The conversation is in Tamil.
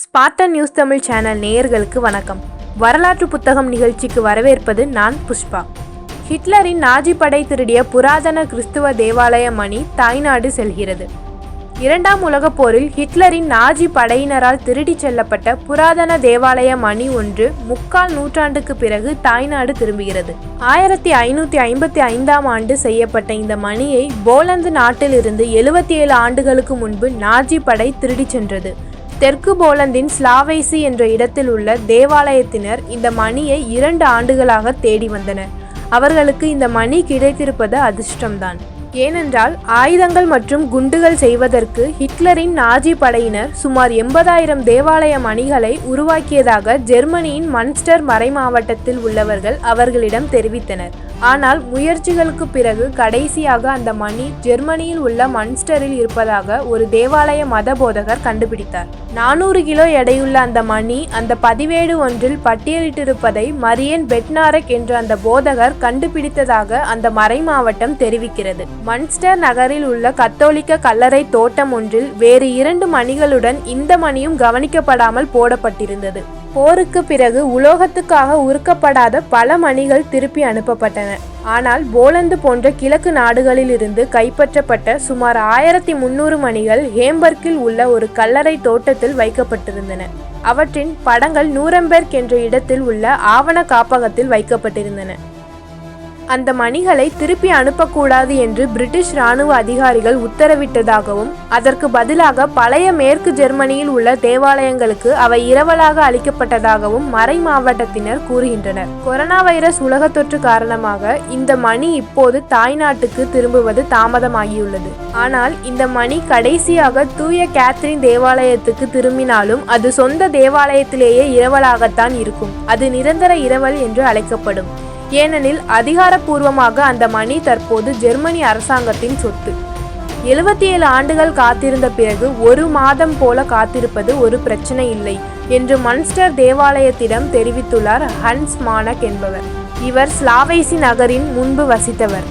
ஸ்பார்டன் நியூஸ் தமிழ் சேனல் நேயர்களுக்கு வணக்கம். வரலாற்று புத்தகம் நிகழ்ச்சிக்கு வரவேற்பது நான் புஷ்பா. ஹிட்லரின் நாஜி படை திருடிய புராதன கிறிஸ்துவ தேவாலய மணி தாய்நாடு செல்கிறது. இரண்டாம் உலகப் போரில் ஹிட்லரின் நாஜி படையினரால் திருடிச் செல்லப்பட்ட புராதன தேவாலய மணி ஒன்று 3/4 நூற்றாண்டுக்கு பிறகு தாய்நாடு திரும்புகிறது. 1555ஆம் ஆண்டு செய்யப்பட்ட இந்த மணியை போலந்து நாட்டிலிருந்து 77 ஆண்டுகளுக்கு முன்பு நாஜி படை திருடிச் சென்றது. தெற்கு போலந்தின் ஸ்லாவைசி என்ற இடத்தில் உள்ள தேவாலயத்தினர் இந்த மணியை 2 ஆண்டுகளாக தேடி வந்தனர். அவர்களுக்கு இந்த மணி கிடைத்திருப்பது அதிர்ஷ்டம்தான். ஏனென்றால் ஆயுதங்கள் மற்றும் குண்டுகள் செய்வதற்கு ஹிட்லரின் நாஜி படையினர் சுமார் 80,000 தேவாலய மணிகளை உருவாக்கியதாக ஜெர்மனியின் மன்ஸ்டர் மறைமாவட்டத்தில் உள்ளவர்கள் அவர்களிடம் தெரிவித்தனர். ஆனால் முயற்சிகளுக்கு பிறகு கடைசியாக அந்த மணி ஜெர்மனியில் உள்ள மன்ஸ்டரில் இருப்பதாக ஒரு தேவாலய மத போதகர் கண்டுபிடித்தார். 400 கிலோ எடையுள்ள அந்த மணி அந்த பதிவேடு ஒன்றில் பட்டியலிட்டிருப்பதை மரியன் பெட்னாரெக் என்ற அந்த போதகர் கண்டுபிடித்ததாக அந்த மறைமாவட்டம் தெரிவிக்கிறது. மன்ஸ்டர் நகரில் உள்ள கத்தோலிக்க கல்லறை தோட்டம் ஒன்றில் வேறு 2 மணிகளுடன் இந்த மணியும் கவனிக்கப்படாமல் போடப்பட்டிருந்தது. போருக்கு பிறகு உலோகத்துக்காக உருக்கப்படாத பல மணிகள் திருப்பி அனுப்பப்பட்டன. ஆனால் போலந்து போன்ற கிழக்கு நாடுகளில் இருந்து கைப்பற்றப்பட்ட சுமார் 1300 மணிகள் ஹேம்பர்க்கில் உள்ள ஒரு கல்லறை தோட்டத்தில் வைக்கப்பட்டிருந்தன. அவற்றின் படங்கள் நூரம்பெர்க் என்ற இடத்தில் உள்ள ஆவண காப்பகத்தில் வைக்கப்பட்டிருந்தன. அந்த மணிகளை திருப்பி அனுப்பக்கூடாது என்று பிரிட்டிஷ் இராணுவ அதிகாரிகள் உத்தரவிட்டதாகவும் அதற்கு பதிலாக பழைய மேற்கு ஜெர்மனியில் உள்ள தேவாலயங்களுக்கு அவை இரவலாக அளிக்கப்பட்டதாகவும் மறை மாவட்டத்தினர் கூறுகின்றனர். கொரோனா வைரஸ் உலக தொற்று காரணமாக இந்த மணி இப்போது தாய்நாட்டுக்கு திரும்புவது தாமதமாகியுள்ளது. ஆனால் இந்த மணி கடைசியாக தூய கேத்ரின் தேவாலயத்துக்கு திரும்பினாலும் அது சொந்த தேவாலயத்திலேயே இரவலாகத்தான் இருக்கும். அது நிரந்தர இரவல் என்று அழைக்கப்படும். ஏனெனில் அதிகாரப்பூர்வமாக அந்த மணி தற்போது ஜெர்மனி அரசாங்கத்தின் சொத்து. 77 ஆண்டுகள் காத்திருந்த பிறகு 1 மாதம் போல காத்திருப்பது ஒரு பிரச்சனை இல்லை என்று மன்ஸ்டர் தேவாலயத்திடம் தெரிவித்துள்ளார் ஹன்ஸ் மானக் என்பவர். இவர் ஸ்லாவைசி நகரின் முன்பு வசித்தவர்.